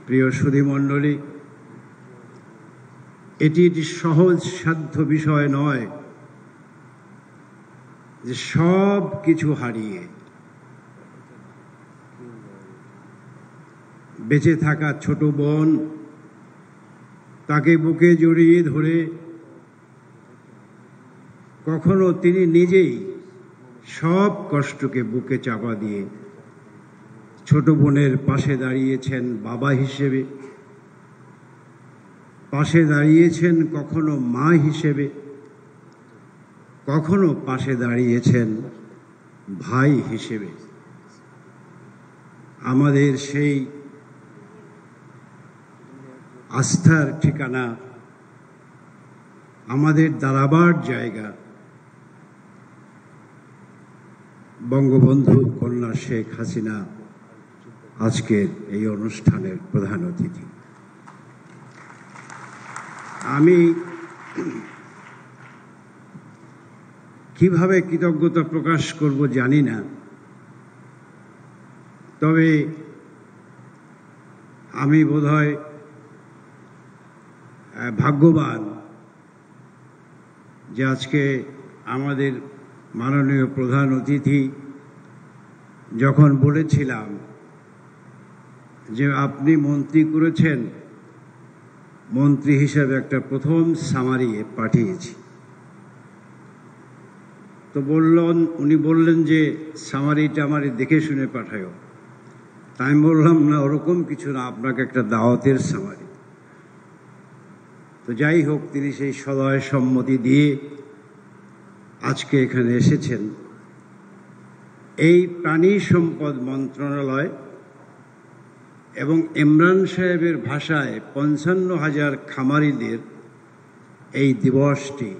প্রিয় সুধীমণ্ডলী, এটি একটি সহজ সাধ্য বিষয় নয় যে সব কিছু হারিয়ে বেঁচে থাকা ছোট বোন তাকে বুকে জড়িয়ে ধরে কখনো তিনি নিজেই সব কষ্টকে বুকে চাপা দিয়ে ছোট বোনের পাশে দাঁড়িয়েছেন বাবা হিসেবে, পাশে দাঁড়িয়েছেন কখনো মা হিসেবে, কখনো পাশে দাঁড়িয়েছেন ভাই হিসেবে। আমাদের সেই আস্থার ঠিকানা, আমাদের দাঁড়াবার জায়গা বঙ্গবন্ধু কন্যা শেখ হাসিনা আজকের এই অনুষ্ঠানের প্রধান অতিথি। আমি কিভাবে কৃতজ্ঞতা প্রকাশ করব জানি না, তবে আমি বোধহয় ভাগ্যবান যে আজকে আমাদের মাননীয় প্রধান অতিথি যখন বলেছিলাম যে আপনি মন্ত্রী করেছেন, মন্ত্রী হিসাবে একটা প্রথম সামারি পাঠিয়েছি, তো উনি বললেন যে সামারিটা আমার দেখে শুনে পাঠায়ো। তাই আমি বললাম না, ওরকম কিছু না, আপনাকে একটা দাওয়াতের সামারি। তো যাই হোক, তিনি সেই সদয় সম্মতি দিয়ে আজকে এখানে এসেছেন। এই প্রাণী সম্পদ মন্ত্রণালয় এবং ইমরান সাহেবের ভাষায় 55,000 খামারিদের এই দিবসটি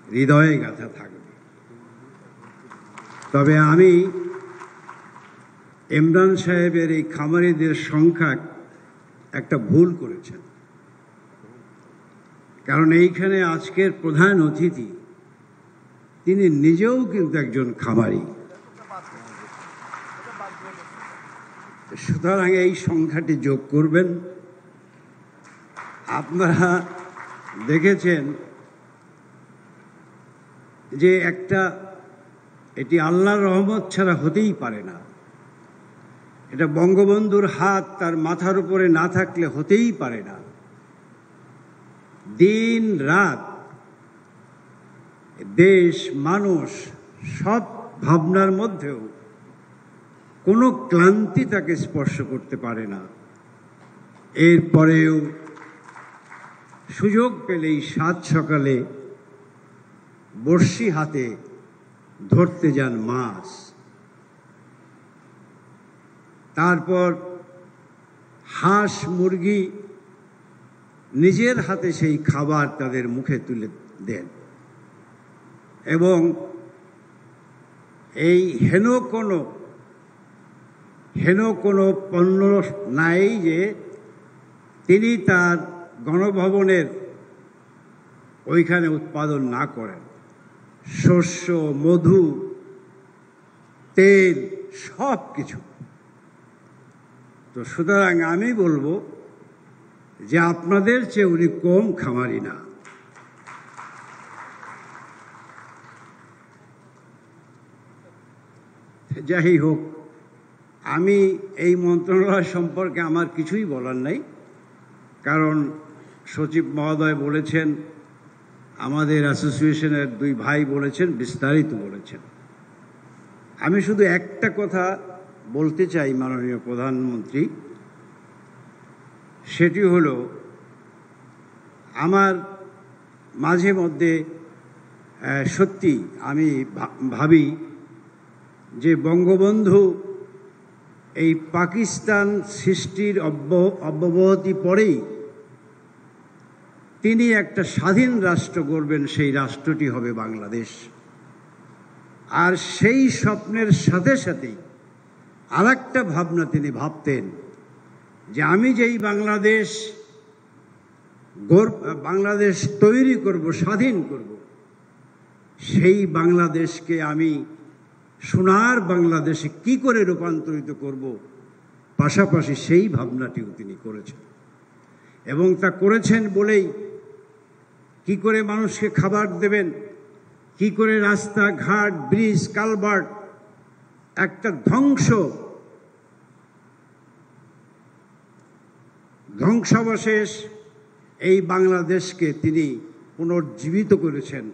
হৃদয়ে গাঁথা থাকবে। তবে আমি ইমরান সাহেবের এই খামারিদের সংখ্যা একটা ভুল করেছেন, কারণ এইখানে আজকের প্রধান অতিথি তিনি নিজেও কিন্তু একজন খামারি। সুতরাং এই সংখ্যাটি যোগ করবেন। আপনারা দেখেছেন যে এটি আল্লাহর রহমত ছাড়া হতেই পারে না, এটা বঙ্গবন্ধুর হাত তার মাথার উপরে না থাকলে হতেই পারে না। দিন রাত দেশ মানুষ সব ভাবনার মধ্যেও কোনো ক্লান্তি তাকে স্পর্শ করতে পারে না। এরপরেও সুযোগ পেলেই সাত সকালে বড়শি হাতে ধরতে যান মাছ, তারপর হাঁস মুরগি নিজের হাতে সেই খাবার তাদের মুখে তুলে দেন। এবং এই হেন কোনো পণ্য নাই যে তিনি তার গণভবনের ওইখানে উৎপাদন না করেন। শস্য, মধু, তেল, সব কিছু। তো সুতরাং আমি বলবো যে আপনাদের চেয়ে উনি কম খামারি না। যাই হোক, আমি এই মন্ত্রণালয় সম্পর্কে আমার কিছুই বলার নাই, কারণ সচিব মহোদয় বলেছেন, আমাদের অ্যাসোসিয়েশনের দুই ভাই বলেছেন, বিস্তারিত বলেছেন। আমি শুধু একটা কথা বলতে চাই মাননীয় প্রধানমন্ত্রী, সেটি হলো আমার মাঝে মধ্যে সত্যি আমি ভাবি যে বঙ্গবন্ধু এই পাকিস্তান সৃষ্টির অব্যবহতি পরেই তিনি একটা স্বাধীন রাষ্ট্র গড়বেন, সেই রাষ্ট্রটি হবে বাংলাদেশ। আর সেই স্বপ্নের সাথে সাথেই আর একটা ভাবনা তিনি ভাবতেন যে আমি যেই বাংলাদেশ তৈরি করব, স্বাধীন করব, সেই বাংলাদেশকে আমি সোনার বাংলাদেশে কি করে রূপান্তরিত করব, পাশাপাশি সেই ভাবনাটিও তিনি করেছেন, এবং তা করেছেন বলেই কি করে মানুষকে খাবার দেবেন, কি করে রাস্তাঘাট, ব্রিজ, কালভার্ট, একটা ধ্বংসাবশেষ এই বাংলাদেশকে তিনি পুনর্জীবিত করেছেন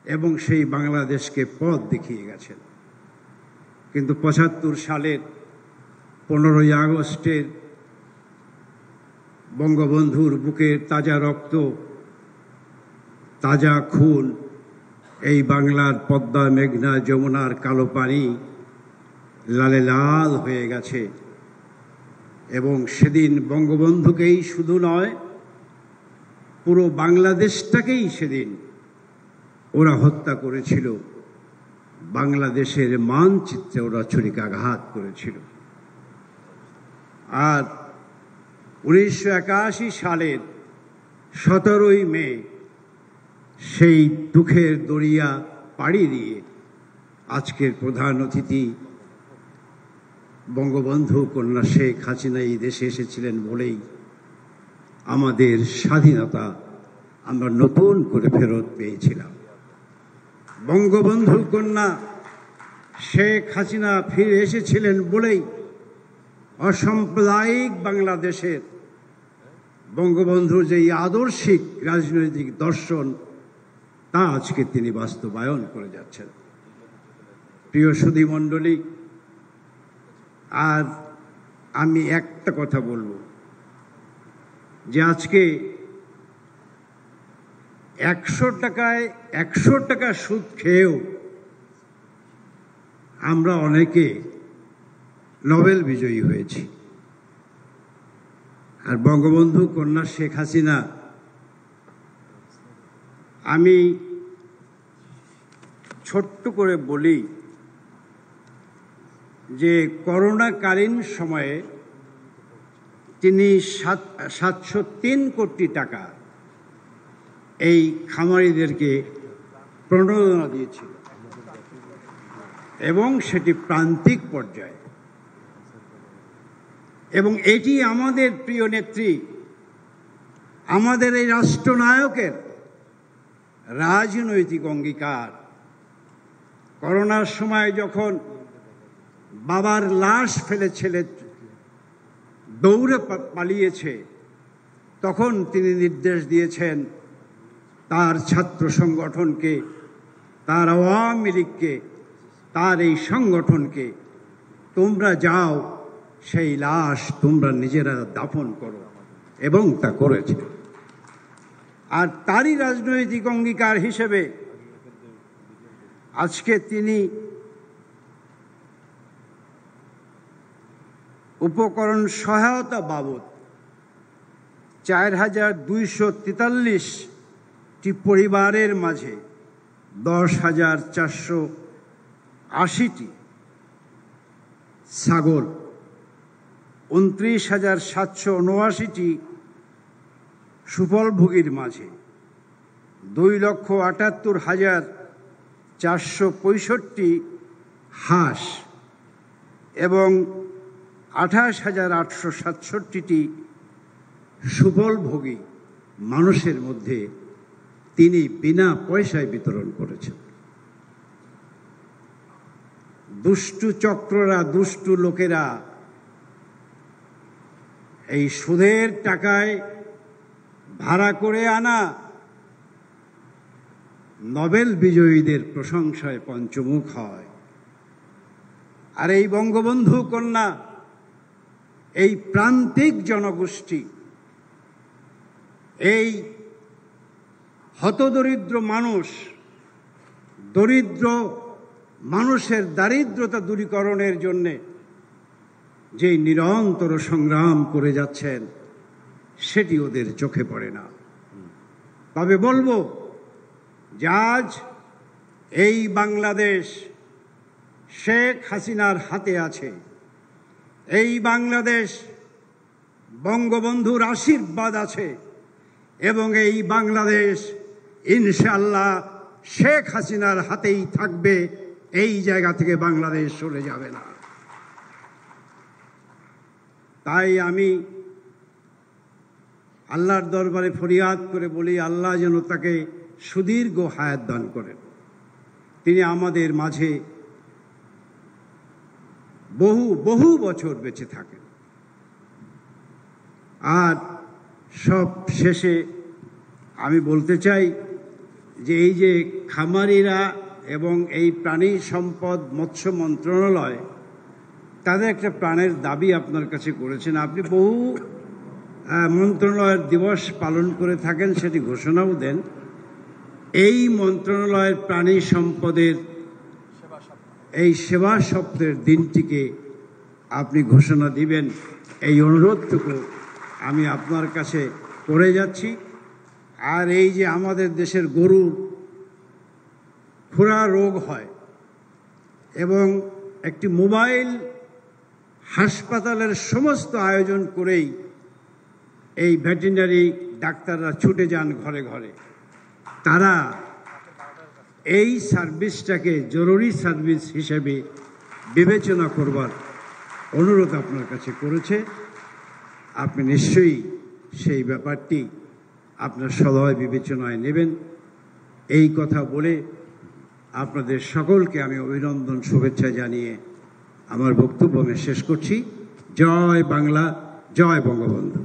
এবং সেই বাংলাদেশকে পথ দেখিয়ে গেছেন। কিন্তু ৭৫ সালের ১৫ই আগস্টের বঙ্গবন্ধুর বুকের তাজা রক্ত, তাজা খুন, এই বাংলার পদ্মা, মেঘনা, যমুনার কালো পানি লালে লাল হয়ে গেছে। এবং সেদিন বঙ্গবন্ধুকেই শুধু নয়, পুরো বাংলাদেশটাকেই সেদিন ওরা হত্যা করেছিল। বাংলাদেশের মানচিত্রে ওরা ছুরিকাঘাত করেছিল। আর ১৯৮১ সালের ১৭ই মে সেই দুঃখের দরিয়া পাড়ি দিয়ে আজকের প্রধান অতিথি বঙ্গবন্ধু কন্যা শেখ হাসিনা এই দেশে এসেছিলেন বলেই আমাদের স্বাধীনতা আমরা নতুন করে ফেরত পেয়েছিলাম। বঙ্গবন্ধু কন্যা শেখ হাসিনা ফিরে এসেছিলেন বলেই অসাম্প্রদায়িক বাংলাদেশের বঙ্গবন্ধুর যেই আদর্শিক রাজনৈতিক দর্শন, তা আজকে তিনি বাস্তবায়ন করে যাচ্ছেন। প্রিয় সুধী মণ্ডলী, আর আমি একটা কথা বলবো যে আজকে ১০০ টাকা সুদ খেয়েও আমরা অনেকে নোবেল বিজয়ী হয়েছি। আর বঙ্গবন্ধু কন্যা শেখ হাসিনা, আমি ছোট্ট করে বলি যে করোনাকালীন সময়ে তিনি ৭০৩ কোটি টাকা এই খামারিদেরকে প্রণোদনা দিয়েছিল, এবং সেটি প্রান্তিক পর্যায়ে। এবং এটি আমাদের প্রিয় নেত্রী, আমাদের এই রাষ্ট্রনায়কের রাজনৈতিক অঙ্গীকার। করোনার সময় যখন বাবার লাশ ফেলে ছেলে দৌড়ে পালিয়েছে, তখন তিনি নির্দেশ দিয়েছেন তার ছাত্র সংগঠনকে, তার আওয়ামী লীগকে, তার এই সংগঠনকে, তোমরা যাও সেই লাশ তোমরা নিজেরা দাফন করো, এবং তা করেছে। আর তারই রাজনৈতিক অঙ্গীকার হিসেবে আজকে তিনি উপকরণ সহায়তা বাবদ ৪,২৪৩টি পরিবারের মাঝে ১০,৪৮০টি ছাগল, ২৯,৭৭৯টি সুফলভোগীর মাঝে ২,৭৮,৪৬৫ হাঁস এবং ২৮,৮৬৭টি সুফলভোগী মানুষের মধ্যে তিনি বিনা পয়সায় বিতরণ করেছেন। দুষ্টু চক্ররা, দুষ্টু লোকেরা এই সুদের টাকায় ভাড়া করে আনা নোবেল বিজয়ীদের প্রশংসায় পঞ্চমুখ হয়। আর এই বঙ্গবন্ধু কন্যা, এই প্রান্তিক জনগোষ্ঠী, এই হতদরিদ্র মানুষ, দরিদ্র মানুষের দারিদ্রতা দূরীকরণের জন্যে যে নিরন্তর সংগ্রাম করে যাচ্ছেন, সেটি ওদের চোখে পড়ে না। তবে বলবো যে আজ এই বাংলাদেশ শেখ হাসিনার হাতে আছে। এই বাংলাদেশ বঙ্গবন্ধুর আশীর্বাদ আছে, এবং এই বাংলাদেশ ইনশাআল্লাহ শেখ হাসিনার হাতেই থাকবে। এই জায়গা থেকে বাংলাদেশ চলে যাবে না। তাই আমি আল্লাহর দরবারে ফরিয়াদ করে বলি, আল্লাহ যেন তাকে সুদীর্ঘ হায়াত দান করেন। তিনি আমাদের মাঝে বহু বহু বছর বেঁচে থাকেন। আর সব শেষে আমি বলতে চাই যে এই যে খামারিরা এবং এই প্রাণী সম্পদ মৎস্য মন্ত্রণালয় তাদের একটা প্রাণের দাবি আপনার কাছে করেছেন। আপনি বহু মন্ত্রণালয়ের দিবস পালন করে থাকেন, সেটি ঘোষণাও দেন। এই মন্ত্রণালয়ের প্রাণী সম্পদের এই সেবা সপ্তাহের দিনটিকে আপনি ঘোষণা দিবেন, এই অনুরোধটুকু আমি আপনার কাছে করে যাচ্ছি। আর এই যে আমাদের দেশের গরুর খুরা রোগ হয় এবং একটি মোবাইল হাসপাতালের সমস্ত আয়োজন করেই এই ভেটেরিনারি ডাক্তাররা ছুটে যান ঘরে ঘরে, তারা এই সার্ভিসটাকে জরুরি সার্ভিস হিসেবে বিবেচনা করবার অনুরোধ আপনার কাছে করেছে। আপনি নিশ্চয়ই সেই ব্যাপারটি আপনার সদয় বিবেচনায় নেবেন। এই কথা বলে আপনাদের সকলকে আমি অভিনন্দন শুভেচ্ছা জানিয়ে আমার বক্তব্য আমি শেষ করছি। জয় বাংলা, জয় বঙ্গবন্ধু।